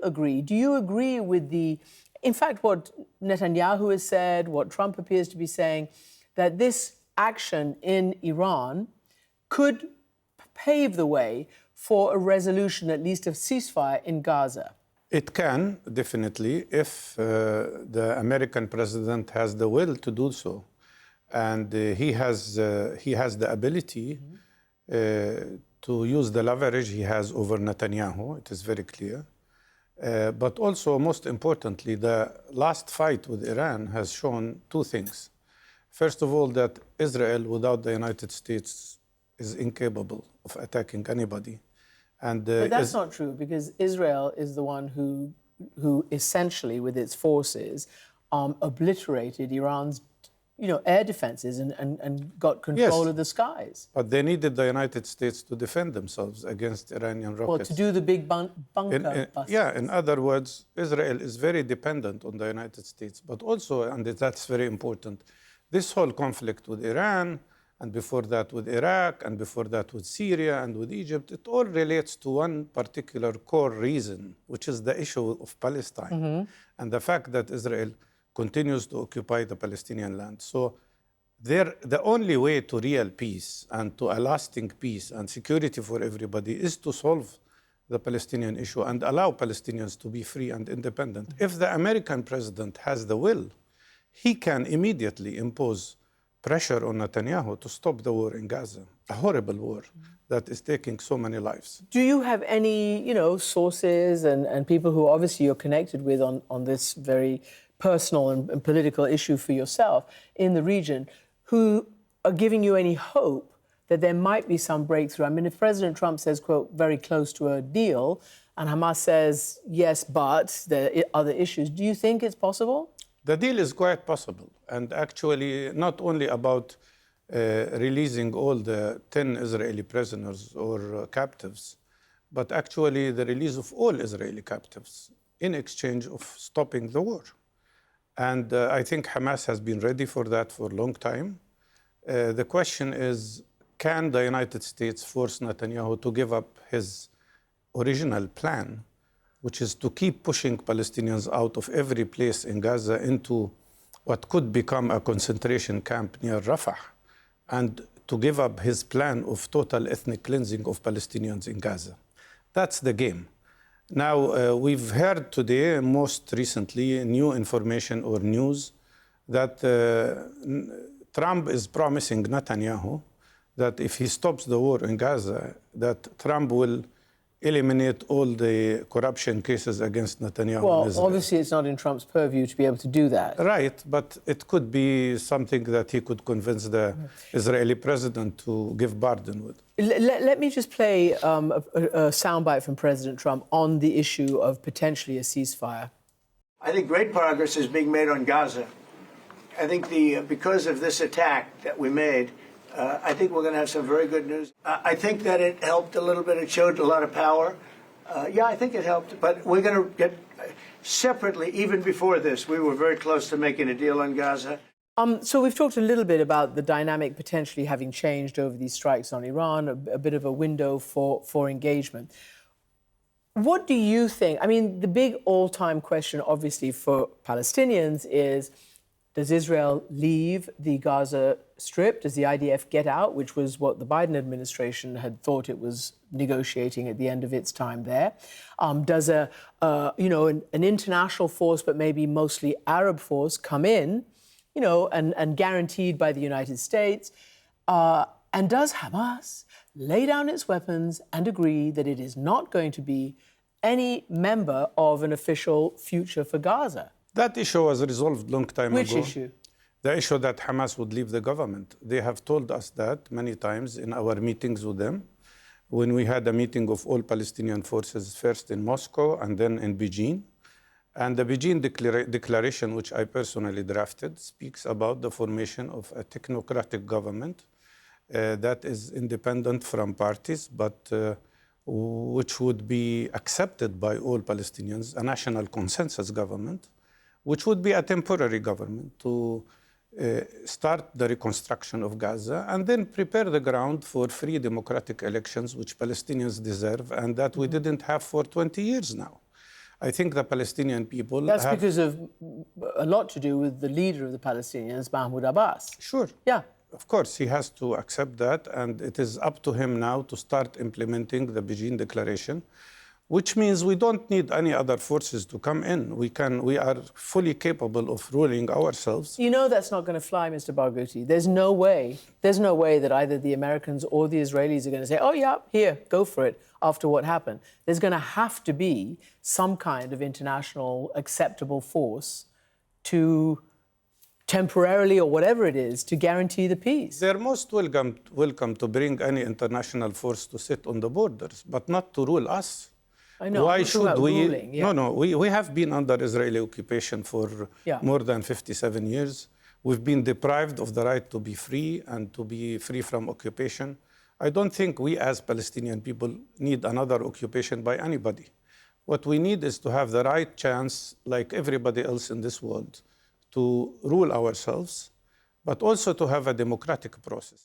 agree. Do you agree with in fact, what Netanyahu has said, what Trump appears to be saying, that this action in Iran could pave the way for a resolution, at least of ceasefire in Gaza? It can, definitely, if the American president has the will to do so. And he has the ability to use the leverage he has over Netanyahu. It is very clear. But also, most importantly, the last fight with Iran has shown two things. First of all, that Israel, without the United States, is incapable of attacking anybody. And, but that's not true, because Israel is the one who essentially, with its forces, obliterated Iran's air defenses and got control of the skies. But they needed the United States to defend themselves against Iranian rockets. Well, to do the big bunker busters. Yeah, in other words, Israel is very dependent on the United States. But also, and that's very important, this whole conflict with Iran, and before that with Iraq, and before that with Syria and with Egypt, it all relates to one particular core reason, which is the issue of Palestine, and the fact that Israel continues to occupy the Palestinian land. So the only way to real peace and to a lasting peace and security for everybody is to solve the Palestinian issue and allow Palestinians to be free and independent. If the American president has the will, he can immediately impose pressure on Netanyahu to stop the war in Gaza, a horrible war that is taking so many lives. Do you have any, sources and people who obviously you're connected with on this very personal and political issue for yourself in the region, who are giving you any hope that there might be some breakthrough? I mean, if President Trump says, quote, very close to a deal, and Hamas says, yes, but there are other issues, do you think it's possible? The deal is quite possible, and actually not only about releasing all the 10 Israeli prisoners or captives, but actually the release of all Israeli captives in exchange of stopping the war. And I think Hamas has been ready for that for a long time. The question is, can the United States force Netanyahu to give up his original plan, which is to keep pushing Palestinians out of every place in Gaza into what could become a concentration camp near Rafah, and to give up his plan of total ethnic cleansing of Palestinians in Gaza? That's the game. Now, we've heard today, most recently, new information or news that Trump is promising Netanyahu that if he stops the war in Gaza, that Trump will eliminate all the corruption cases against Netanyahu. Well, obviously it's not in Trump's purview to be able to do that. Right, but it could be something that he could convince the Israeli president to give pardon with. Let me just play a soundbite from President Trump on the issue of potentially a ceasefire. I think great progress is being made on Gaza. I think because of this attack that we made, I think we're going to have some very good news. I think that it helped a little bit. It showed a lot of power. Yeah, I think it helped. But we're going to get separately, even before this, we were very close to making a deal on Gaza. So we've talked a little bit about the dynamic potentially having changed over these strikes on Iran, a bit of a window for engagement. What do you think? I mean, the big all-time question, obviously, for Palestinians is, does Israel leave the Gaza Strip? Does the IDF get out, which was what the Biden administration had thought it was negotiating at the end of its time there? Does an international force, but maybe mostly Arab force, come in, and guaranteed by the United States? And does Hamas lay down its weapons and agree that it is not going to be any member of an official future for Gaza? That issue was resolved long time ago. Which issue? The issue that Hamas would leave the government. They have told us that many times in our meetings with them, when we had a meeting of all Palestinian forces, first in Moscow and then in Beijing. And the Beijing declaration, which I personally drafted, speaks about the formation of a technocratic government that is independent from parties, but which would be accepted by all Palestinians, a national consensus government, which would be a temporary government to start the reconstruction of Gaza and then prepare the ground for free democratic elections, which Palestinians deserve and that we didn't have for 20 years now. I think the Palestinian people That's have... because of a lot to do with the leader of the Palestinians, Mahmoud Abbas. Sure. Yeah. Of course, he has to accept that, and it is up to him now to start implementing the Beijing Declaration, which means we don't need any other forces to come in. We are fully capable of ruling ourselves. You know that's not going to fly, Mr. Barghouti. There's no way that either the Americans or the Israelis are going to say, oh, yeah, here, go for it, after what happened. There's going to have to be some kind of international acceptable force to temporarily or whatever it is to guarantee the peace. They're most welcome to bring any international force to sit on the borders, but not to rule us. I know. Why I'm talking about should we? ruling, yeah. No. We have been under Israeli occupation for more than 57 years. We've been deprived of the right to be free and to be free from occupation. I don't think we as Palestinian people need another occupation by anybody. What we need is to have the right chance, like everybody else in this world, to rule ourselves, but also to have a democratic process.